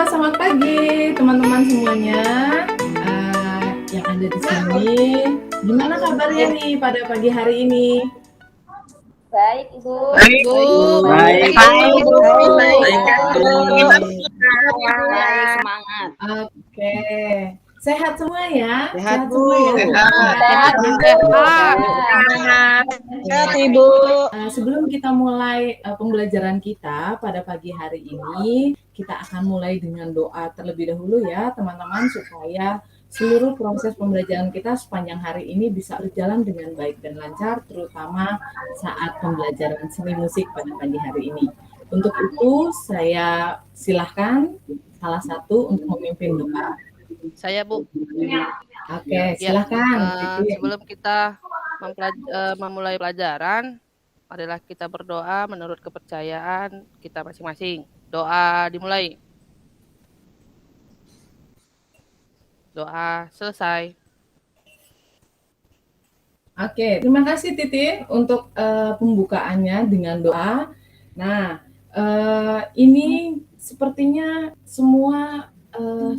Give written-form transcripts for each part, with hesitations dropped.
Selamat pagi teman-teman semuanya yang ada di sini. Gimana kabarnya nih pada pagi hari ini? Baik, Ibu. Baik, Bu. Baik, Bu. Baik, semangat. Oke. Sehat semua ya? Sehat, Bu. Semua ya? Sehat, Sehat, Ibu. Sebelum kita mulai pembelajaran kita pada pagi hari ini, kita akan mulai dengan doa terlebih dahulu ya, teman-teman, supaya seluruh proses pembelajaran kita sepanjang hari ini bisa berjalan dengan baik dan lancar, terutama saat pembelajaran seni musik pada pagi hari ini. Untuk itu, saya silahkan salah satu untuk memimpin doa. Saya, Bu. Oke, silahkan. Sebelum kita memulai pelajaran, marilah kita berdoa menurut kepercayaan kita masing-masing. Doa dimulai. Doa selesai. Oke, terima kasih Titi untuk pembukaannya dengan doa. Nah, ini sepertinya semua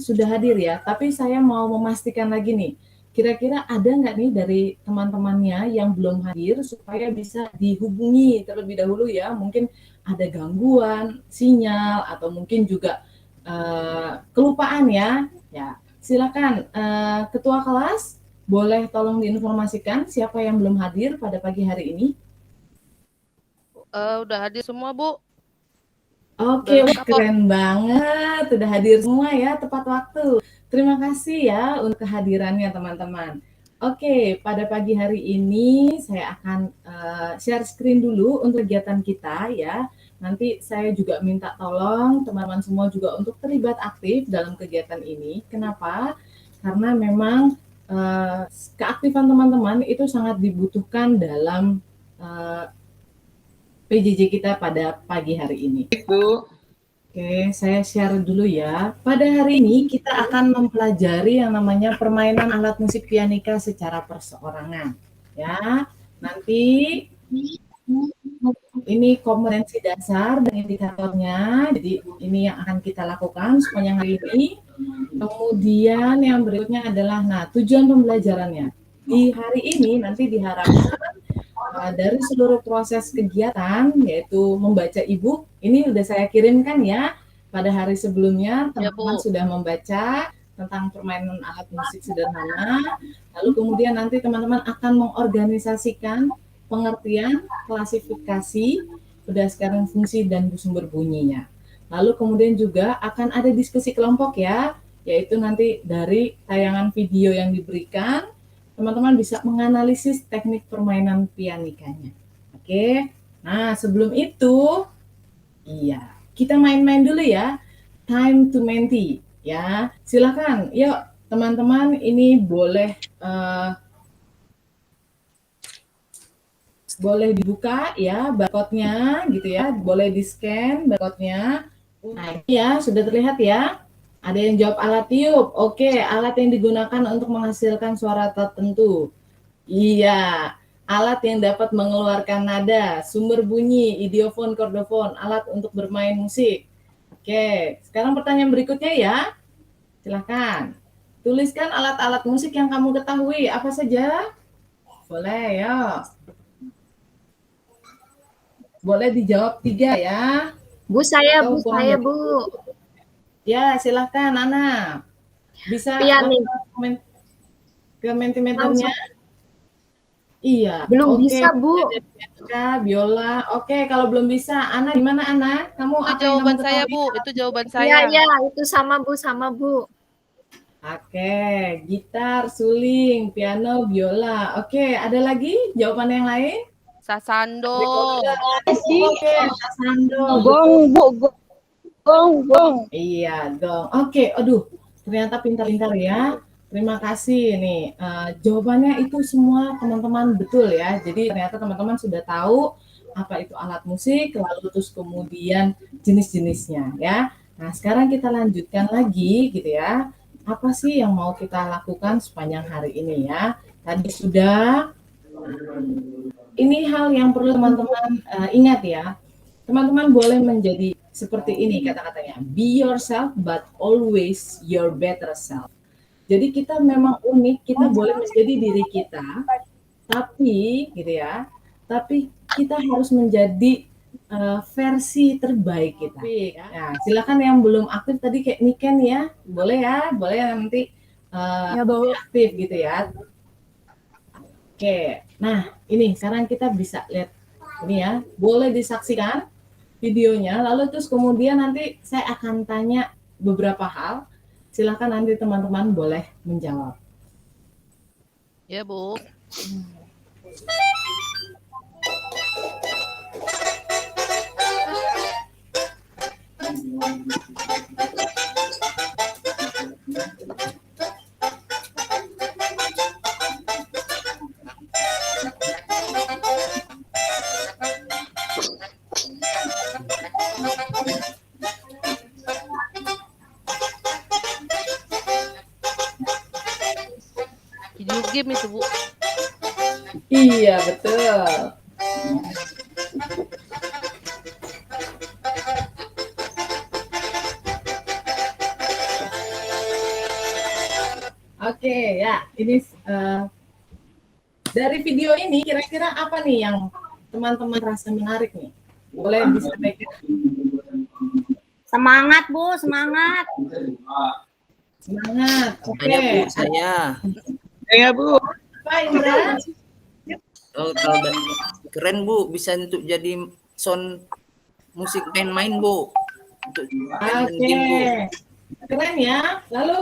sudah hadir ya, tapi saya mau memastikan lagi nih, kira-kira ada nggak nih dari teman-temannya yang belum hadir supaya bisa dihubungi terlebih dahulu ya, mungkin ada gangguan sinyal atau mungkin juga kelupaan ya. Silakan Ketua Kelas, boleh tolong diinformasikan siapa yang belum hadir pada pagi hari ini? Udah hadir semua, Bu. Oke, keren banget. Udah hadir semua ya, tepat waktu. Terima kasih ya untuk kehadirannya teman-teman. Oke, pada pagi hari ini saya akan share screen dulu untuk kegiatan kita ya. Nanti saya juga minta tolong teman-teman semua juga untuk terlibat aktif dalam kegiatan ini. Kenapa? Karena memang keaktifan teman-teman itu sangat dibutuhkan dalam PJJ kita pada pagi hari ini. Bu. Oke, saya share dulu ya. Pada hari ini kita akan mempelajari yang namanya permainan alat musik pianika secara perseorangan. Ya, nanti ini kompetensi dasar dan indikatornya. Jadi ini yang akan kita lakukan sepanjang hari ini. Kemudian yang berikutnya adalah, tujuan pembelajarannya. Di hari ini nanti diharapkan dari seluruh proses kegiatan, yaitu membaca e-book, ini sudah saya kirimkan ya, pada hari sebelumnya teman-teman sudah membaca tentang permainan alat musik sederhana, lalu kemudian nanti teman-teman akan mengorganisasikan pengertian, klasifikasi, berdasarkan fungsi dan sumber bunyinya. Lalu kemudian juga akan ada diskusi kelompok ya, yaitu nanti dari tayangan video yang diberikan, teman-teman bisa menganalisis teknik permainan pianikanya. Oke, nah sebelum itu, kita main-main dulu ya. Time to menti, ya. Silakan, yuk teman-teman, ini boleh dibuka ya barcode-nya gitu ya, boleh di-scan barcode-nya. Nah, ya sudah terlihat ya. Ada yang jawab alat tiup. Oke, alat yang digunakan untuk menghasilkan suara tertentu. Iya, alat yang dapat mengeluarkan nada, sumber bunyi, idiofon, kordofon, alat untuk bermain musik. Oke, sekarang pertanyaan berikutnya ya. Silakan. Tuliskan alat-alat musik yang kamu ketahui. Apa saja? Boleh, ya. Boleh dijawab 3 ya. Bu, saya, Bu. Ya, silakan Ana. Bisa ke Mentimeternya? Iya. Belum bisa, Bu. Biola. Oke, kalau belum bisa, Ana gimana Ana? Kamu itu jawaban saya, Bu. Itu jawaban saya. Iya, itu sama Bu. Oke, gitar, suling, piano, biola. Oke, ada lagi jawaban yang lain? Sasando. Oke, sasando. Gong, Bu. Gong. Iya, gong. Oke, aduh, ternyata pintar-pintar ya. Terima kasih nih. Jawabannya itu semua teman-teman betul ya. Jadi ternyata teman-teman sudah tahu apa itu alat musik, lalu terus kemudian jenis-jenisnya ya. Nah, sekarang kita lanjutkan lagi gitu ya. Apa sih yang mau kita lakukan sepanjang hari ini ya? Tadi sudah. Ini hal yang perlu teman-teman ingat ya. Teman-teman boleh menjadi seperti ini kata-katanya. Be yourself but always your better self. Jadi kita memang unik, kita boleh menjadi diri kita, tapi gitu ya. Tapi kita harus menjadi versi terbaik kita. Nah, silakan yang belum aktif tadi kayak Niken ya, boleh nanti aktif gitu ya. Oke, nah ini sekarang kita bisa lihat ini ya, boleh disaksikan videonya, lalu terus kemudian nanti saya akan tanya beberapa hal, silakan nanti teman-teman boleh menjawab. Ya, Bu. Video game itu, Bu. Iya, betul. Oke, ya, ini dari video ini kira-kira apa nih yang teman-teman rasa menarik nih? Boleh disampaikan. Semangat, Bu, semangat. Semangat. Oke. Saya Bu, saya. Saya Bu. Pak Indra. Oh, keren Bu, bisa untuk jadi sound musik main-main Bu. Untuk main Oke. game, Bu. Keren ya. Lalu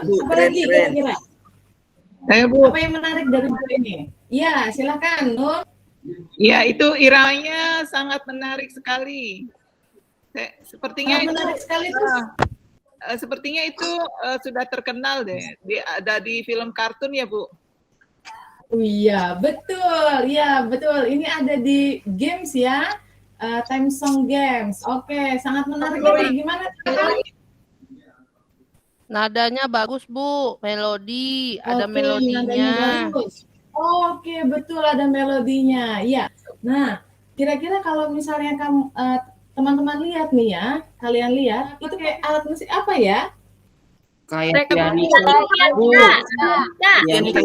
Bu, apa keren, lagi keren. kira-kira? Saya Bu. Apa yang menarik dari video ini? Iya, silakan, Nur. Ya, itu iramanya sangat menarik sekali. Sepertinya Sangat itu menarik sekali tuh. sepertinya itu sudah terkenal deh. Ada di film kartun ya, Bu. Oh, iya, betul. Iya, betul. Ini ada di games ya. Time Song Games. Oke, sangat menarik. Gimana? Nadanya bagus, Bu. Melodi, ada Oke, melodinya. nadanya bagus. Oke, betul ada melodinya. Iya. Nah, kira-kira kalau misalnya kamu teman-teman lihat nih ya, kalian lihat itu kayak alat musik apa ya? Kayak Pianika. pianika Bu. Pianika Bu. Pianika,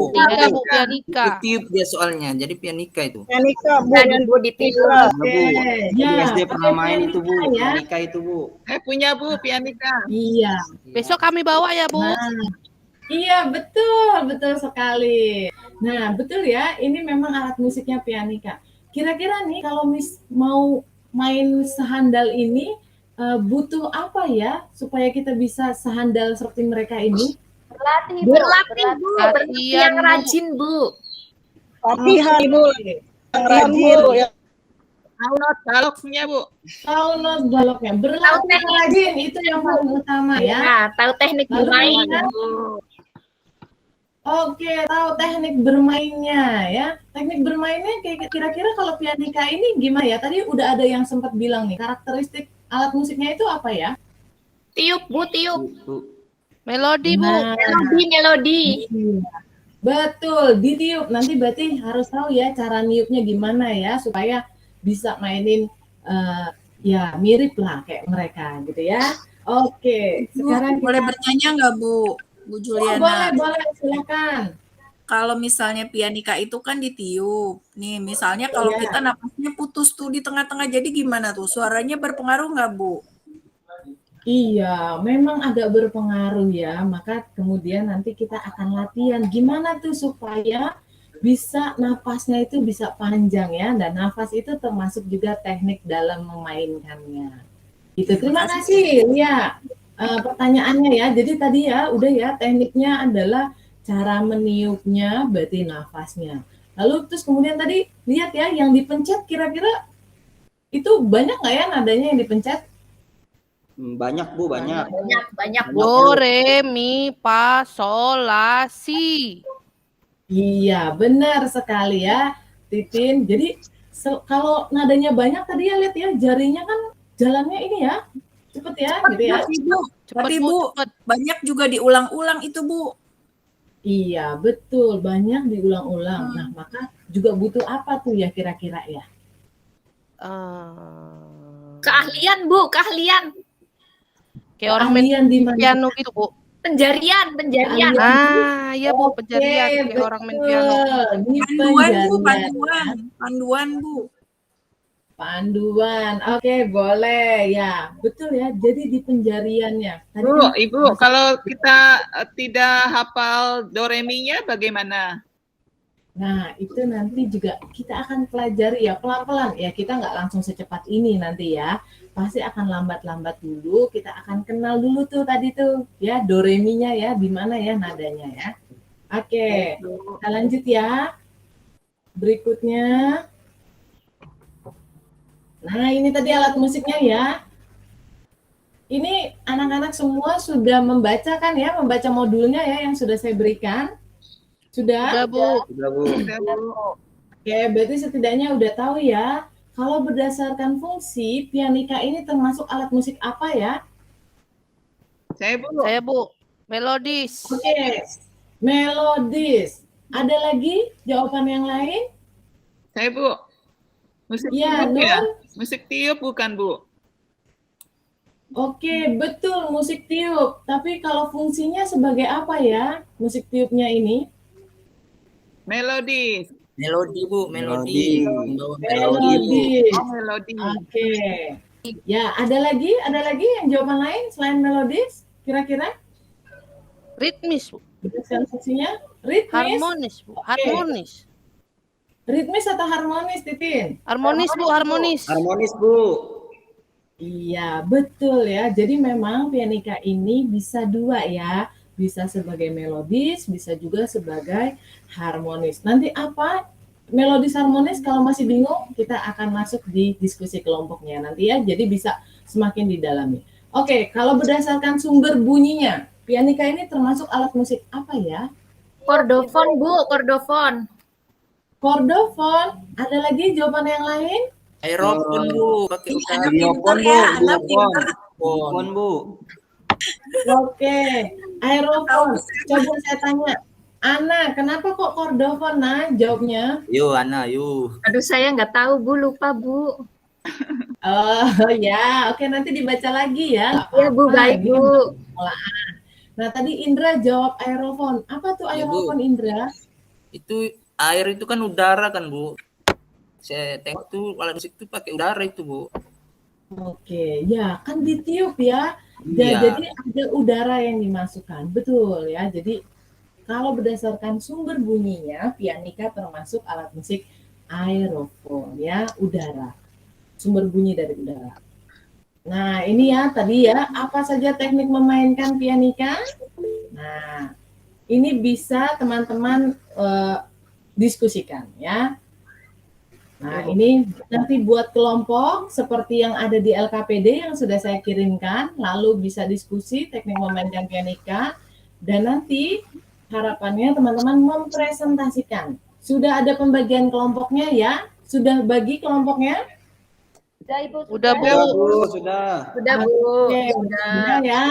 Bu, pianika. Itu tiup dia soalnya, jadi pianika itu. Pianika, Bu. Tadi Bu di tiup. Oke. Di Ya, SD pernah pakai main itu Bu, pianika ya. pianika itu Bu. Saya punya Bu pianika. Iya. Besok kami bawa ya, Bu. Nah, iya betul sekali. Nah betul ya, ini memang alat musiknya pianika. Kira-kira nih kalau mau main sehandal ini butuh apa ya supaya kita bisa sehandal seperti mereka ini? Berlatih, Bu. Berlatih Bu, berlatih Latihan, yang Bu. rajin Bu. Latihan Bu, yang rajin Bu. Tahu not baloknya Bu. Tahu not baloknya, berlatih rajin itu yang paling utama ya. Nah, tahu teknik Lalu bermain kemudian- Bu. Oke, tahu teknik bermainnya ya. Teknik bermainnya kayak kira-kira kalau pianika ini gimana ya? Tadi udah ada yang sempat bilang nih, karakteristik alat musiknya itu apa ya? Tiup Bu, tiup. Bu. Melodi, Bu. Nah, Melodi. iya. Betul, ditiup. Nanti berarti harus tahu ya cara niupnya gimana ya supaya bisa mainin ya mirip lah kayak mereka gitu ya. Oke, sekarang Boleh kita bertanya nggak Bu Juliana? boleh silakan. Kalau misalnya pianika itu kan ditiup. Nih, misalnya kalau Iya. kita napasnya putus tuh di tengah-tengah, jadi gimana tuh? Suaranya berpengaruh nggak Bu? Iya, memang agak berpengaruh ya. Maka kemudian nanti kita akan latihan gimana tuh supaya bisa napasnya itu bisa panjang ya. Dan nafas itu termasuk juga teknik dalam memainkannya. Itu. Terima kasih. Ya, pertanyaannya ya. Jadi tadi ya, udah ya tekniknya adalah cara meniupnya, berarti nafasnya. Lalu terus kemudian tadi lihat ya, yang dipencet kira-kira itu banyak nggak ya nadanya yang dipencet? Banyak Bu, banyak. Banyak Bu. Do, re, mi, fa, sol, la, si. Iya, benar sekali ya, Titin. Jadi kalau nadanya banyak tadi ya lihat ya, jarinya kan jalannya ini ya, cepet ya, gitu ya. Tapi Bu, Cepet, tapi Bu, Bu, cepet. banyak juga diulang-ulang itu Bu. Iya, betul, banyak diulang-ulang. Nah, maka juga butuh apa tuh ya kira-kira ya? Keahlian, Bu, keahlian. Kayak orang main Keahlian di mana? piano gitu, Bu. Penjarian, penjarian. Ah, iya Bu, Oke, penjarian kayak orang main piano. betul. Ini Panduan, Bu, penjarian. panduan, Bu. Panduan. Oke, boleh. Ya, betul ya. Jadi di penjariannya. Tadi Bu, kan Ibu, kalau kita tidak hafal do re mi-nya bagaimana? Nah, itu nanti juga kita akan pelajari ya pelan-pelan. Ya, kita nggak langsung secepat ini nanti ya. Pasti akan lambat-lambat dulu. Kita akan kenal dulu tuh tadi tuh ya do re mi-nya ya, di mana ya nadanya ya. Oke, kita lanjut ya. Berikutnya. Nah, ini tadi alat musiknya ya. Ini anak-anak semua sudah membaca kan ya, membaca modulnya ya yang sudah saya berikan. Sudah? Udah, Bu. Sudah, Bu. Oke, berarti setidaknya udah tahu ya. Kalau berdasarkan fungsi, pianika ini termasuk alat musik apa ya? Saya, Bu. Saya, Bu. Melodis. Oke, melodis. Ada lagi jawaban yang lain? Saya, Bu. Musik Ya, tiup ya? Nur. Musik tiup bukan, Bu? Oke, betul musik tiup. Tapi kalau fungsinya sebagai apa ya musik tiupnya ini? Melodis. Melodi, Bu, melodi. Melodi. Membawa melodi, Bu. Melodis. Oh, melodi. Oke. Ya, ada lagi yang jawaban lain selain melodis? Kira-kira? Ritmis, Bu. Berdasarkan fungsinya? Ritmis? Harmonis, Bu. Harmonis. Ritmis atau harmonis, Titin? Harmonis, Bu, harmonis. Harmonis, Bu. Iya, betul ya. Jadi memang pianika ini bisa dua ya. Bisa sebagai melodis, bisa juga sebagai harmonis. Nanti apa melodis harmonis kalau masih bingung, kita akan masuk di diskusi kelompoknya nanti ya. Jadi bisa semakin didalami. Oke, kalau berdasarkan sumber bunyinya, pianika ini termasuk alat musik apa ya? Kordofon, Bu, kordofon. Kordofon. Ada lagi jawaban yang lain? Aeropon, Bu, pakai utara. Biopon, Bu. Ya, anak Biopon. pintar. Biopon, Bu. Oke, aerofon. Coba saya tanya, Ana, kenapa kok kordofon? Nah, jawabnya. Yuk, Ana, yuk. Aduh, saya nggak tahu, Bu, lupa, Bu. Oh ya, oke nanti dibaca lagi ya. Ya, Bu, baik, Ini Bu. pengelolaan. Nah, tadi Indra jawab aerofon. Apa tuh Ya, Bu. aerofon, Indra? Itu air itu kan udara kan, Bu. Saya tengok tuh alat musik itu pakai udara itu, Bu. Oke, ya kan ditiup ya. Dan Iya. jadi ada udara yang dimasukkan. Betul ya. Jadi kalau berdasarkan sumber bunyinya, pianika termasuk alat musik aerofon ya, udara. Sumber bunyi dari udara. Nah, ini ya tadi ya, apa saja teknik memainkan pianika? Nah, ini bisa teman-teman diskusikan ya. Nah, ini nanti buat kelompok seperti yang ada di LKPD yang sudah saya kirimkan, lalu bisa diskusi teknik memainkan pianika, dan nanti harapannya teman-teman mempresentasikan. Sudah ada pembagian kelompoknya ya? Sudah bagi kelompoknya? Sudah, Ibu. Udah, Bu. Sudah, Bu. Sudah. Sudah, Bu. Oke, sudah ya.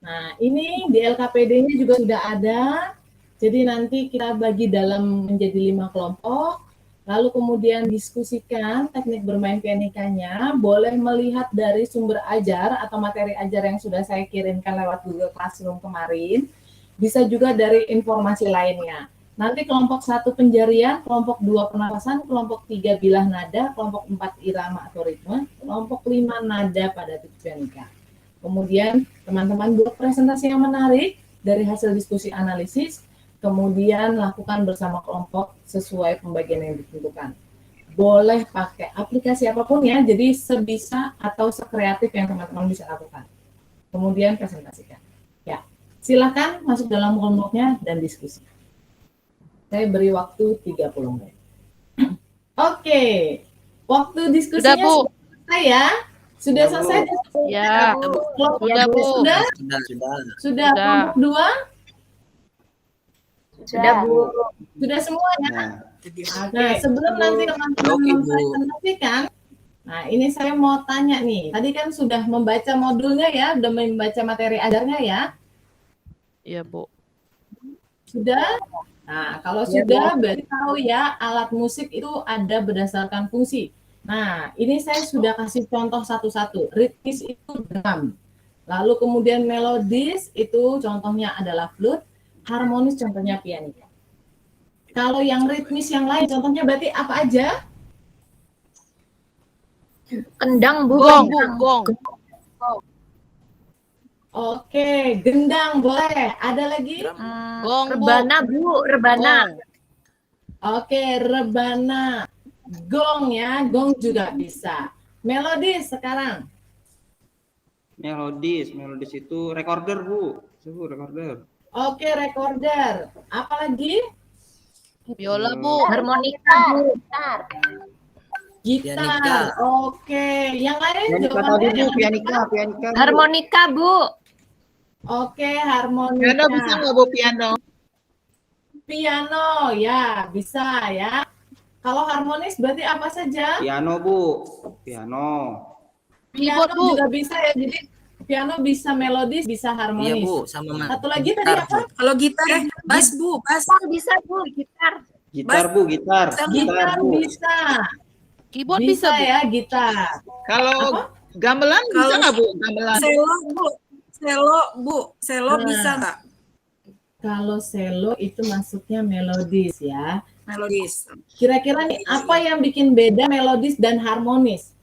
Nah, ini di LKPD-nya juga sudah ada. Jadi nanti kita bagi dalam menjadi 5 kelompok, lalu kemudian diskusikan teknik bermain pianikanya, boleh melihat dari sumber ajar atau materi ajar yang sudah saya kirimkan lewat Google Classroom kemarin, bisa juga dari informasi lainnya. Nanti kelompok 1 penjarian, kelompok 2 pernapasan, kelompok 3 bilah nada, kelompok 4 irama atau ritme, kelompok 5 nada pada titik pianika. Kemudian teman-teman buat presentasi yang menarik dari hasil diskusi analisis, kemudian lakukan bersama kelompok sesuai pembagian yang ditentukan. Boleh pakai aplikasi apapun ya, jadi sebisa atau sekreatif yang teman-teman bisa lakukan. Kemudian presentasikan. Ya, silakan masuk dalam kelompoknya dan diskusi. Saya beri waktu 30 menit. Oke, waktu diskusinya Sudah, Bu. sudah selesai ya? Sudah selesai? Ya. Kelompok Sudah, Bu. Sudah? Sudah. Sudah. Kelompok 2? Sudah, Bu. Sudah semua ya? Nah, Nah, sebelum nanti teman-teman Oke, Bu. mempresentasikan, nah ini saya mau tanya nih. Tadi kan sudah membaca modulnya ya, sudah membaca materi ajarnya ya? Iya, Bu. Sudah? Nah, kalau sudah berarti tahu ya alat musik itu ada berdasarkan fungsi. Nah, ini saya sudah kasih contoh satu-satu. Ritmis itu drum. Lalu kemudian melodis itu contohnya adalah flute, harmonis contohnya pianika. Kalau yang ritmis yang lain contohnya berarti apa aja? Kendang, Bu. Gong, Bu, Kendang. gong. Oke, gendang boleh. Ada lagi? Gong, Bu. Rebana, Bu. Rebana. Gong. Oke, rebana. Gong ya, gong juga bisa. Melodis sekarang. Melodis itu recorder, Bu. Bu, recorder. Oke, recorder. Apalagi? Biola, Bu. Harmonika, Bu. Gitar. Pianika. Oke, yang lain Pianika tadi, Bu, pianika. Bu. Harmonika, Bu. Oke, harmonika. Piano bisa nggak Bu, piano? Piano, ya bisa ya. Kalau harmonis berarti apa saja? Piano, Bu. Piano. Piano Keyboard, Bu. juga bisa ya. Jadi piano bisa melodis, bisa Iya harmonis. Bu, sama Satu lagi tadi gitar, apa? Bu. Kalau gitar, bass Bu, bass. Bisa, Bu. Gitar. Gitar, Bu, gitar. Gitar Bu. bisa. Keyboard bisa, Bu. ya gitar. Kalau Apa? gamelan bisa Kalau- nggak Bu? Gamelan. Selo, Bu. Selo, Bu. Selo Nah. bisa nggak? Kalau selo itu masuknya melodis ya. Melodis. Kira-kira nih apa yang bikin beda melodis dan harmonis?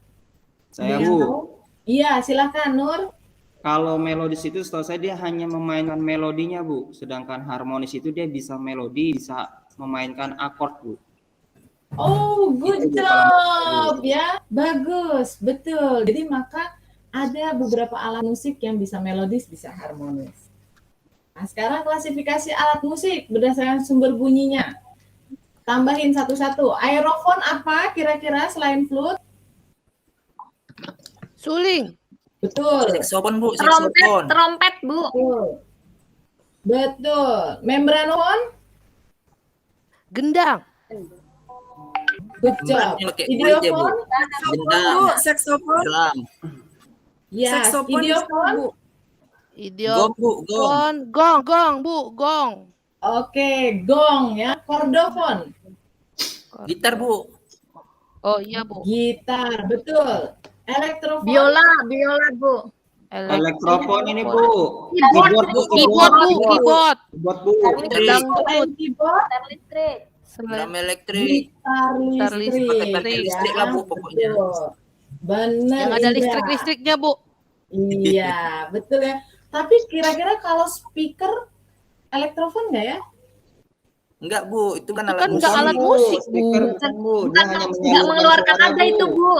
Saya, Ada yang Bu. tahu? Iya, silakan Nur. Kalau melodis itu setahu saya dia hanya memainkan melodinya, Bu. Sedangkan harmonis itu dia bisa melodi, bisa memainkan akord, Bu. Oh, good Itu, Bu, job ya. Bagus, betul. Jadi maka ada beberapa alat musik yang bisa melodis, bisa harmonis. Nah, sekarang klasifikasi alat musik berdasarkan sumber bunyinya. Tambahin satu-satu. Aerofon apa kira-kira selain flute? Suling. Betul. Saxophone Bu, Trompet, saxophone. trompet, Bu. Betul. Betul. Membranofon? Gendang. Good job. Membrannya pakai kulit ya, Bu. Ideofon? Saxophone, Gendang. Bu. Saxophone. Drum. Ya. Saxophone bisa, Ideofon? Bu. Gong, Bu, gong. Gong, gong, Bu, gong. Oke, gong ya. Kordofon? Gitar Bu. Oh iya, Bu. Gitar, betul. Elektrofon? Biola, biola, Bu. Elektrofon ini, Bu. Keyboard, Bu. Keyboard, Bu, keyboard. Keyboard, Bu. Gendang, Bu. Selain keyboard, Drum elektrik. gitar listrik. Pakai listrik lah, Bu, pokoknya. Betul. Benar. Yang ada Indra. listrik-listriknya, Bu. Iya, betul ya. Tapi kira-kira kalau speaker elektrofon nggak ya? Enggak Bu, itu kan Itu alat kan nggak musik. alat musik, Bu. Speaker bukan, Bu. Dia hanya Nggak menyalurkan mengeluarkan suara, nada itu, Bu.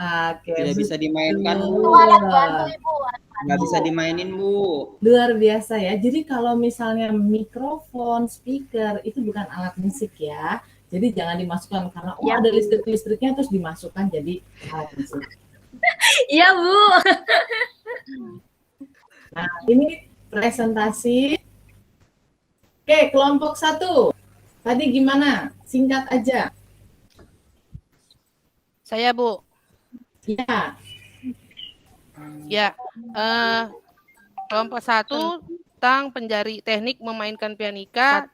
Oke. Tidak bisa dimainkan, Bu. betul. Nggak bisa dimainin, Bu. Luar biasa ya. Jadi kalau misalnya mikrofon, speaker itu bukan alat musik ya. Jadi jangan dimasukkan karena oh Ya. ada listrik-listriknya terus dimasukkan jadi alat musik. Iya, Bu. Nah, ini presentasi. Oke, kelompok 1. Tadi gimana? Singkat aja. Saya, Bu. Ya. Ya, kelompok 1 tentang teknik memainkan pianika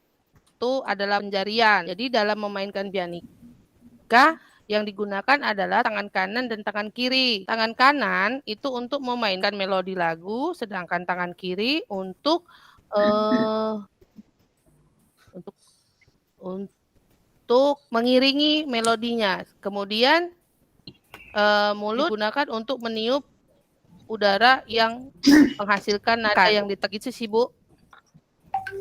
itu adalah penjarian. Jadi dalam memainkan pianika yang digunakan adalah tangan kanan dan tangan kiri. Tangan kanan itu untuk memainkan melodi lagu, sedangkan tangan kiri untuk mengiringi melodinya. Kemudian mulut digunakan untuk meniup udara yang menghasilkan nada yang ditek itu sih, Bu.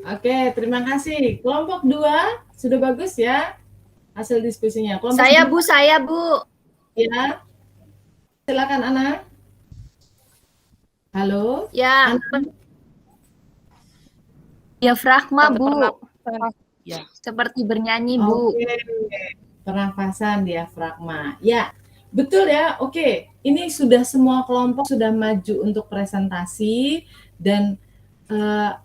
Oke, terima kasih. Kelompok 2 sudah bagus ya hasil diskusinya. Kelompok Saya, 2, Bu, saya, Bu. ya. Silakan Ana. Halo. Ya. Ana. Diafragma, Bu. Ya. Seperti bernyanyi, Bu. Oke. Pernafasan diafragma. Ya, betul ya. Oke, ini sudah semua kelompok sudah maju untuk presentasi dan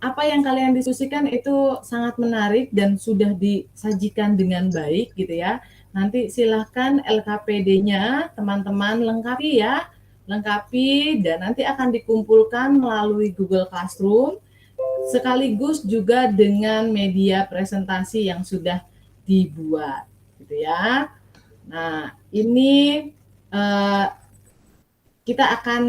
apa yang kalian diskusikan itu sangat menarik dan sudah disajikan dengan baik gitu ya. Nanti silahkan LKPD-nya teman-teman lengkapi ya. Lengkapi dan nanti akan dikumpulkan melalui Google Classroom sekaligus juga dengan media presentasi yang sudah dibuat gitu ya. Nah, ini kita akan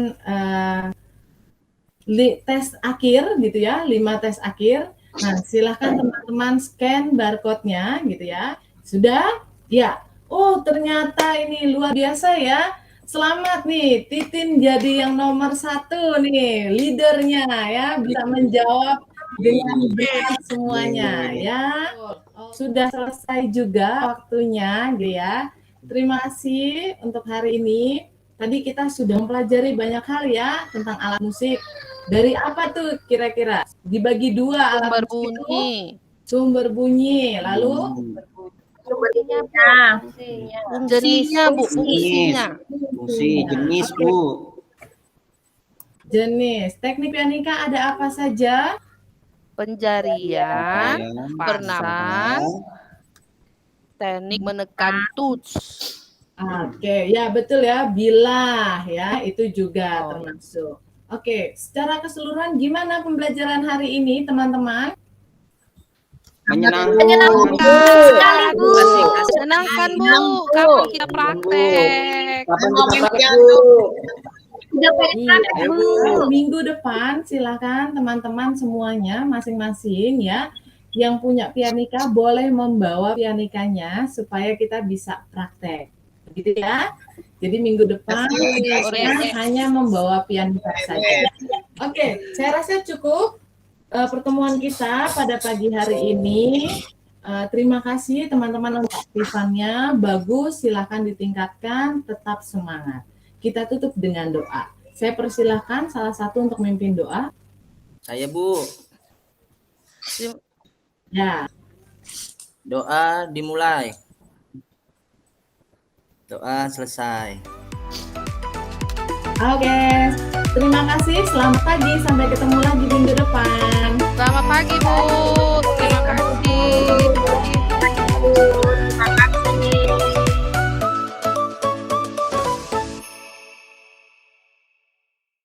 tes akhir gitu ya, 5 tes akhir. Nah, silahkan teman-teman scan barcode-nya gitu ya. Sudah? Ya. Oh, ternyata ini luar biasa ya. Selamat nih, Titin jadi yang nomor 1 nih, leadernya ya, bisa menjawab dengan benar semuanya ya. Sudah selesai juga waktunya gitu ya. Terima kasih untuk hari ini. Tadi kita sudah mempelajari banyak hal ya tentang alat musik. Dari apa tuh kira-kira? Dibagi 2 alat Sumber musik itu. bunyi. Sumber bunyi, lalu Fungsinya, Bu, fungsinya. Fungsi, jenis, Bu. jenis. Teknik pianika ada apa saja? Penjarian, pernapasan, teknik menekan tuts. Oke, ya betul ya, bilah ya, itu juga termasuk. Oke, secara keseluruhan gimana pembelajaran hari ini teman-teman? Menyenangkan sekali, Bu. Menyenangkan, Bu. Kapan kita praktek? Kapan kita praktek, Bu? Udah pengen Iya, praktek, Bu. minggu depan silakan teman-teman semuanya masing-masing ya yang punya pianika boleh membawa pianikanya supaya kita bisa praktek. Begitu ya. Jadi minggu depan hanya membawa pianika saja. Oke, saya rasa cukup pertemuan kita pada pagi hari ini. Terima kasih teman-teman untuk aktifannya. Bagus, silakan ditingkatkan, tetap semangat. Kita tutup dengan doa. Saya persilahkan salah satu untuk memimpin doa. Saya, Bu. Ya. Doa dimulai. Doa selesai. Oke. Terima kasih. Selamat pagi. Sampai ketemu lagi minggu depan. Selamat pagi, Bu.